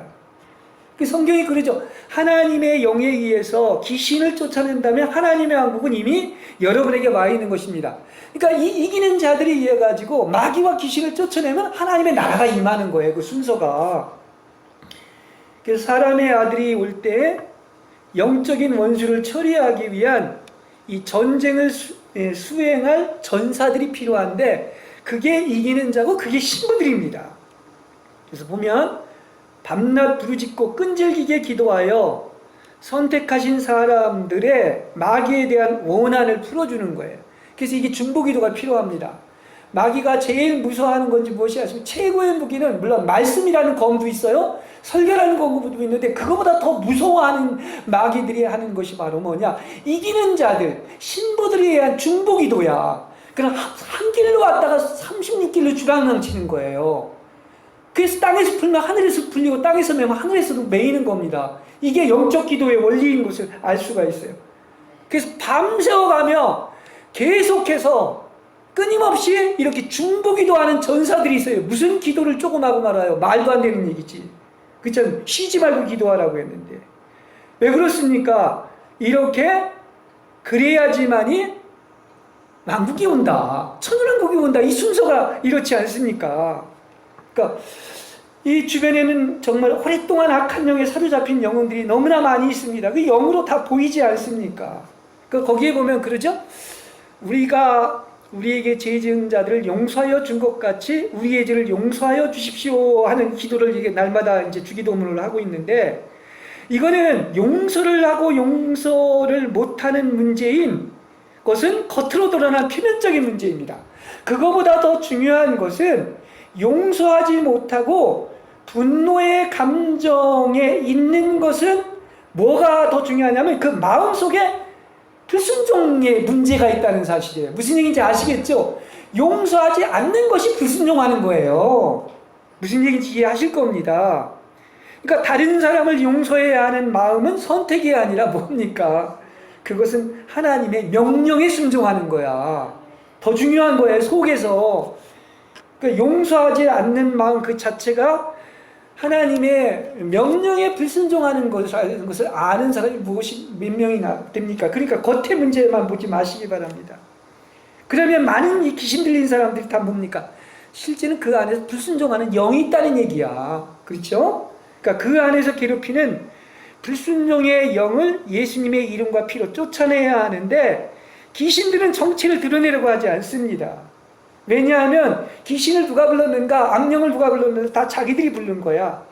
그 성경이 그러죠. 하나님의 영에 의해서 귀신을 쫓아낸다면 하나님의 왕국은 이미 여러분에게 와 있는 것입니다. 그러니까 이 이기는 자들이 의해 가지고 마귀와 귀신을 쫓아내면 하나님의 나라가 임하는 거예요. 그 순서가. 그래서 사람의 아들이 올 때 영적인 원수를 처리하기 위한 이 전쟁을 수행할 전사들이 필요한데 그게 이기는 자고 그게 신부들입니다. 그래서 보면 밤낮 부르짖고 끈질기게 기도하여 선택하신 사람들의 마귀에 대한 원한을 풀어주는 거예요. 그래서 이게 중보기도가 필요합니다. 마귀가 제일 무서워하는 건지 무엇이 아시면 최고의 무기는 물론 말씀이라는 검도 있어요. 설교라는 검도 있는데 그거보다 더 무서워하는 마귀들이 하는 것이 바로 뭐냐? 이기는 자들, 신부들에 의한 중보기도야. 그럼 한 길로 왔다가 36길로 주랑랑치는 거예요. 그래서 땅에서 풀면 하늘에서 풀리고 땅에서 매면 하늘에서도 매이는 겁니다. 이게 영적 기도의 원리인 것을 알 수가 있어요. 그래서 밤새워 가며 계속해서 끊임없이 이렇게 중보기도하는 전사들이 있어요. 무슨 기도를 조금 하고 말아요. 말도 안 되는 얘기지. 그렇죠? 쉬지 말고 기도하라고 했는데 왜 그렇습니까? 이렇게 그래야지만이 왕국이 온다, 천년왕국이 온다. 이 순서가 이렇지 않습니까? 그러니까 이 주변에는 정말 오랫동안 악한 영에 사로잡힌 영혼들이 너무나 많이 있습니다. 그 영으로 다 보이지 않습니까? 그 거기에 보면 그러죠. 우리가 우리에게 죄 지은 자들을 용서하여 준 것 같이 우리의 죄를 용서하여 주십시오 하는 기도를 이게 날마다 이제 주기도문을 하고 있는데, 이거는 용서를 하고 용서를 못하는 문제인 것은 겉으로 드러난 표면적인 문제입니다. 그거보다 더 중요한 것은 용서하지 못하고 분노의 감정에 있는 것은 뭐가 더 중요하냐면 그 마음속에 불순종의 문제가 있다는 사실이에요. 무슨 얘기인지 아시겠죠? 용서하지 않는 것이 불순종하는 거예요. 무슨 얘기인지 이해하실 겁니다. 그러니까 다른 사람을 용서해야 하는 마음은 선택이 아니라 뭡니까? 그것은 하나님의 명령에 순종하는 거야. 더 중요한 거예요. 속에서. 그러니까 용서하지 않는 마음 그 자체가 하나님의 명령에 불순종하는 것을 아는 사람이 몇 명이나 됩니까? 그러니까 겉의 문제만 보지 마시기 바랍니다. 그러면 많은 이 귀신 들린 사람들이 다 뭡니까? 실제는 그 안에서 불순종하는 영이 있다는 얘기야. 그렇죠? 그러니까 그 안에서 괴롭히는 불순종의 영을 예수님의 이름과 피로 쫓아내야 하는데, 귀신들은 정체를 드러내려고 하지 않습니다. 왜냐하면 귀신을 누가 불렀는가, 악령을 누가 불렀는가, 다 자기들이 부른 거야.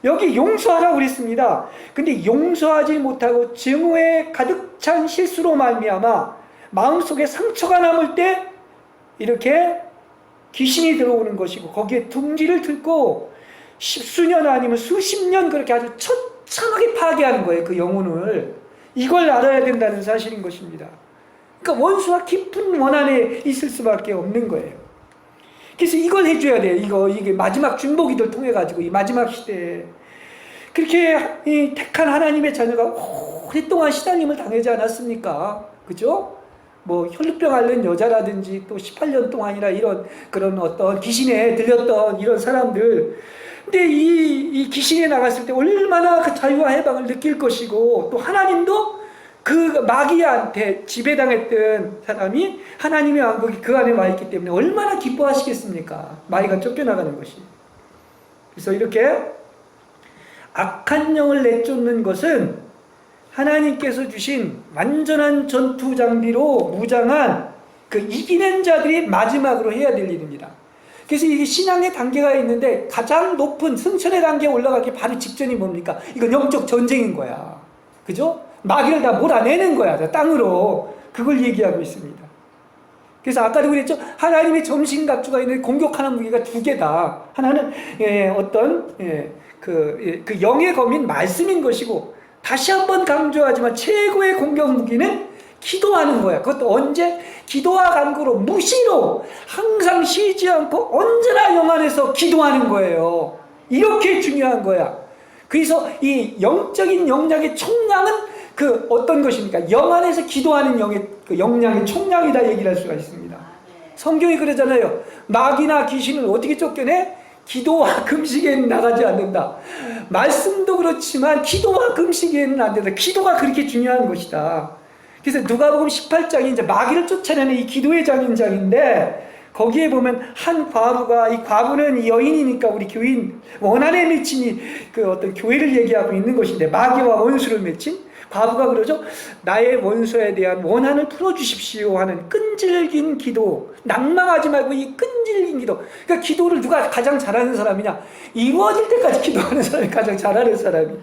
여기 용서하라고 그랬습니다. 근데 용서하지 못하고 증오에 가득 찬 실수로 말미암아 마음속에 상처가 남을 때 이렇게 귀신이 들어오는 것이고, 거기에 둥지를 틀고 십수년 아니면 수십 년 그렇게 아주 처참하게 파괴하는 거예요. 그 영혼을. 이걸 알아야 된다는 사실인 것입니다. 그러니까 원수와 깊은 원한에 있을 수밖에 없는 거예요. 그래서 이걸 해줘야 돼요. 이게 마지막 중보기도를 통해 가지고 이 마지막 시대에 그렇게 이 택한 하나님의 자녀가 오랫동안 시달림을 당하지 않았습니까? 그죠? 뭐 혈루병 앓는 여자라든지 또 18년 동안이나 이런 그런 어떤 귀신에 들렸던 이런 사람들. 근데 이 귀신에 나갔을 때 얼마나 그 자유와 해방을 느낄 것이고, 또 하나님도 그 마귀한테 지배당했던 사람이 하나님의 왕국이 그 안에 와 있기 때문에 얼마나 기뻐하시겠습니까? 마귀가 쫓겨나가는 것이. 그래서 이렇게 악한 영을 내쫓는 것은 하나님께서 주신 완전한 전투 장비로 무장한 그 이기는 자들이 마지막으로 해야 될 일입니다. 그래서 이게 신앙의 단계가 있는데 가장 높은 승천의 단계에 올라가기 바로 직전이 뭡니까? 이건 영적 전쟁인 거야. 그죠? 마귀를 다 몰아내는 거야. 땅으로. 그걸 얘기하고 있습니다. 그래서 아까도 그랬죠? 하나님의 점심각주가 있는데 공격하는 무기가 두 개다. 하나는 그 영의 검인 말씀인 것이고, 다시 한번 강조하지만 최고의 공격 무기는 기도하는 거야. 그것도 언제? 기도와 간구로, 무시로, 항상 쉬지 않고 언제나 영 안에서 기도하는 거예요. 이렇게 중요한 거야. 그래서 이 영적인 역량의 총량은 그 어떤 것입니까? 영 안에서 기도하는 영의 그 역량의 총량이다 얘기를 할 수가 있습니다. 성경이 그러잖아요. 마귀나 귀신을 어떻게 쫓겨내? 기도와 금식에는 나가지 않는다. 말씀도 그렇지만 기도와 금식에는 안 된다. 기도가 그렇게 중요한 것이다. 그래서 누가복음 18장이 이제 마귀를 쫓아내는 이 기도의 장인장인데, 거기에 보면 한 과부가, 이 과부는 이 여인이니까 우리 교인 원한에 맺힌 그 어떤 교회를 얘기하고 있는 것인데, 마귀와 원수를 맺힌 과부가 그러죠. 나의 원수에 대한 원한을 풀어주십시오 하는 끈질긴 기도, 낭망하지 말고 이 끈질긴 기도. 그러니까 기도를 누가 가장 잘하는 사람이냐? 이루어질 때까지 기도하는 사람이 가장 잘하는 사람이.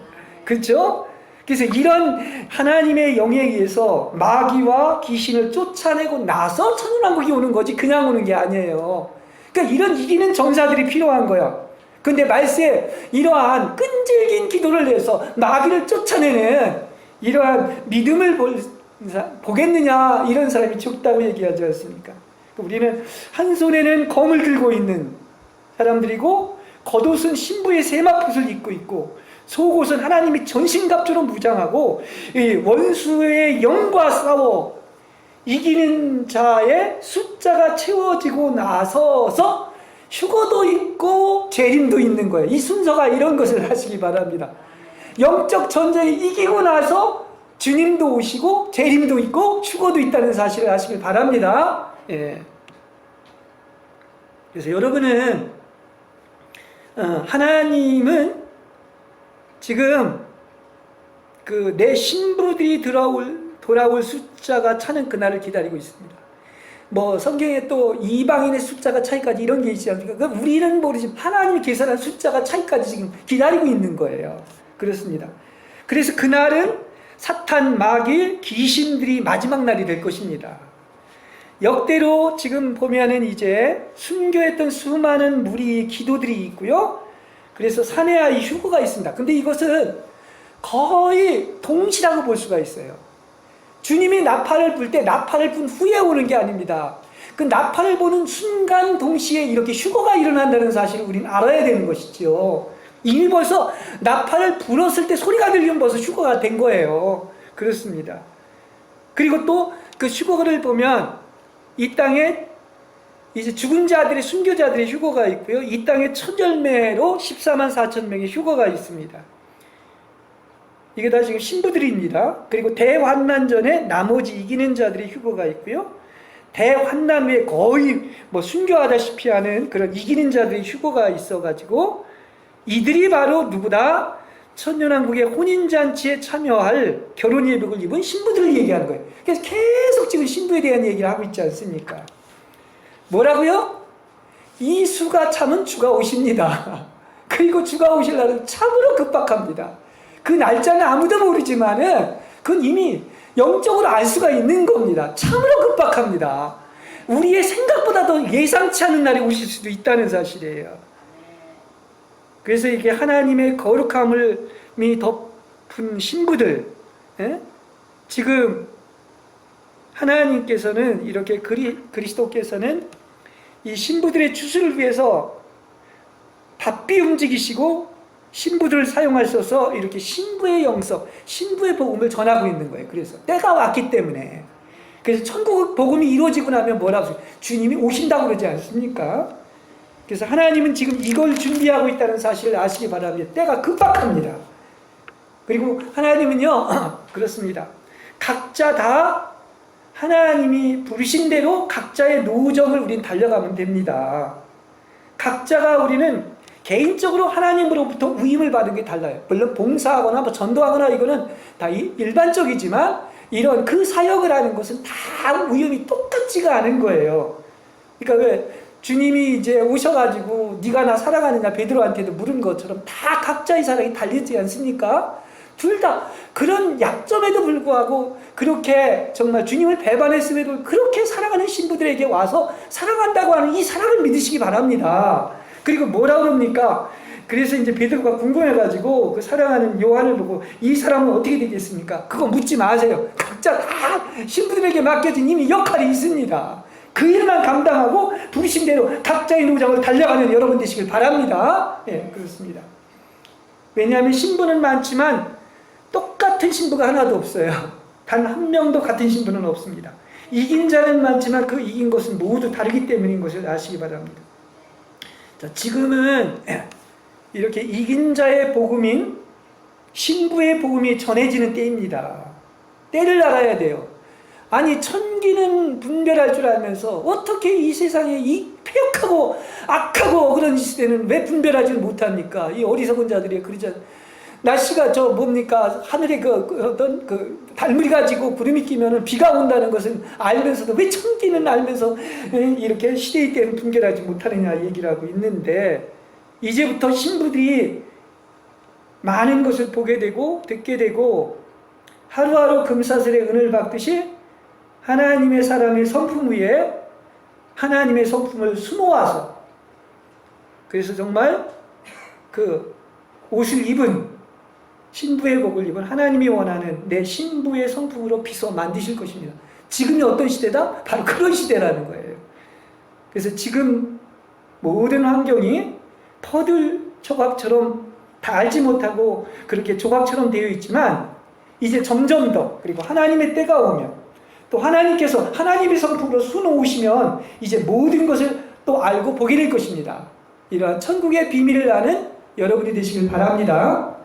그렇죠? 그래서 이런 하나님의 영에 의해서 마귀와 귀신을 쫓아내고 나서 천연왕국이 오는 거지 그냥 오는 게 아니에요. 그러니까 이런 이기는 전사들이 필요한 거야. 근데 말세에 이러한 끈질긴 기도를 내서 마귀를 쫓아내는 이러한 믿음을 보겠느냐, 이런 사람이 적다고 얘기하지 않습니까? 우리는 한 손에는 검을 들고 있는 사람들이고 겉옷은 신부의 세마포를 입고 있고 속옷은 하나님이 전신갑주로 무장하고 이 원수의 영과 싸워 이기는 자의 숫자가 채워지고 나서서 휴거도 있고 재림도 있는 거예요. 이 순서가 이런 것을 하시기 바랍니다. 영적 전쟁이 이기고 나서 주님도 오시고 재림도 있고 휴거도 있다는 사실을 아시길 바랍니다. 예. 그래서 여러분은 하나님은 지금 그 내 신부들이 돌아올 숫자가 차는 그날을 기다리고 있습니다. 뭐 성경에 또 이방인의 숫자가 차이까지 이런 게 있지 않습니까? 우리는 모르지만 하나님이 계산한 숫자가 차이까지 지금 기다리고 있는 거예요. 그렇습니다. 그래서 그날은 사탄, 마귀, 귀신들이 마지막 날이 될 것입니다. 역대로 지금 보면은 이제 순교했던 수많은 무리의 기도들이 있고요. 그래서 사내아이 휴거가 있습니다. 근데 이것은 거의 동시라고 볼 수가 있어요. 주님이 나팔을 불 때 나팔을 불 후에 오는 게 아닙니다. 그 나팔을 보는 순간 동시에 이렇게 휴거가 일어난다는 사실을 우리는 알아야 되는 것이죠. 이미 벌써 나팔을 불었을 때 소리가 들리면 벌써 휴거가 된 거예요. 그렇습니다. 그리고 또 그 휴거를 보면 이 땅에 이제 죽은 자들의 순교자들의 휴거가 있고요. 이 땅에 첫 열매로 14만 4천 명의 휴거가 있습니다. 이게 다 지금 신부들입니다. 그리고 대환난 전에 나머지 이기는 자들의 휴거가 있고요. 대환난 후에 거의 뭐 순교하다시피 하는 그런 이기는 자들의 휴거가 있어가지고 이들이 바로 누구다? 천년왕국의 혼인잔치에 참여할 결혼 예복을 입은 신부들을 얘기하는 거예요. 그래서 계속 지금 신부에 대한 얘기를 하고 있지 않습니까? 뭐라고요? 이 수가 참은 주가 오십니다. 그리고 주가 오실 날은 참으로 급박합니다. 그 날짜는 아무도 모르지만은 그건 이미 영적으로 알 수가 있는 겁니다. 참으로 급박합니다. 우리의 생각보다 더 예상치 않은 날이 오실 수도 있다는 사실이에요. 그래서 이게 하나님의 거룩함이 덮은 신부들, 지금 하나님께서는 이렇게 그리스도께서는 이 신부들의 추수를 위해서 바삐 움직이시고 신부들을 사용하셔서 이렇게 신부의 영성, 신부의 복음을 전하고 있는 거예요. 그래서 때가 왔기 때문에. 그래서 천국 복음이 이루어지고 나면 뭐라고 주님이 오신다고 그러지 않습니까? 그래서 하나님은 지금 이걸 준비하고 있다는 사실을 아시기 바랍니다. 때가 급박합니다. 그리고 하나님은요, 그렇습니다. 각자 다 하나님이 부르신 대로 각자의 노정을 우리는 달려가면 됩니다. 각자가 우리는 개인적으로 하나님으로부터 위임을 받은 게 달라요. 물론 봉사하거나 뭐 전도하거나 이거는 다 일반적이지만 이런 그 사역을 하는 것은 다 위임이 똑같지가 않은 거예요. 그러니까 왜 주님이 이제 오셔가지고 네가 나 사랑하느냐 베드로한테도 물은 것처럼 다 각자의 사랑이 달리지 않습니까? 둘 다 그런 약점에도 불구하고 그렇게 정말 주님을 배반했음에도 그렇게 사랑하는 신부들에게 와서 사랑한다고 하는 이 사랑을 믿으시기 바랍니다. 그리고 뭐라고 그럽니까? 그래서 이제 베드로가 궁금해가지고 그 사랑하는 요한을 보고 이 사람은 어떻게 되겠습니까? 그거 묻지 마세요. 각자 다 신부들에게 맡겨진 이미 역할이 있습니다. 그 일만 감당하고 부르신 대로 각자의 노장을 달려가는 여러분 되시길 바랍니다. 예, 그렇습니다. 왜냐하면 신부는 많지만 똑같은 신부가 하나도 없어요. 단 한 명도 같은 신부는 없습니다. 이긴 자는 많지만 그 이긴 것은 모두 다르기 때문인 것을 아시기 바랍니다. 자, 지금은 이렇게 이긴 자의 복음인 신부의 복음이 전해지는 때입니다. 때를 알아야 돼요. 아니 천기는 분별할 줄 알면서 어떻게 이 세상에 이 폐역하고 악하고 그런 시대는 왜 분별하지 못합니까? 이 어리석은 자들이 그러지 날씨가 저 뭡니까 하늘에 어떤 달무리 가지고 구름이 끼면은 비가 온다는 것은 알면서도 왜 천기는 알면서 이렇게 시대의 때는 분별하지 못하느냐 얘기를 하고 있는데, 이제부터 신부들이 많은 것을 보게 되고 듣게 되고 하루하루 금사슬의 은을 받듯이 하나님의 사람의 성품 위에 하나님의 성품을 수놓아서, 그래서 정말 그 옷을 입은 신부의 복을 입은 하나님이 원하는 내 신부의 성품으로 빚어 만드실 것입니다. 지금이 어떤 시대다? 바로 그런 시대라는 거예요. 그래서 지금 모든 환경이 퍼즐 조각처럼 다 알지 못하고 그렇게 조각처럼 되어 있지만, 이제 점점 더, 그리고 하나님의 때가 오면 또 하나님께서 하나님의 성품으로 수놓으시면 이제 모든 것을 또 알고 보게 될 것입니다. 이러한 천국의 비밀을 아는 여러분이 되시길 바랍니다.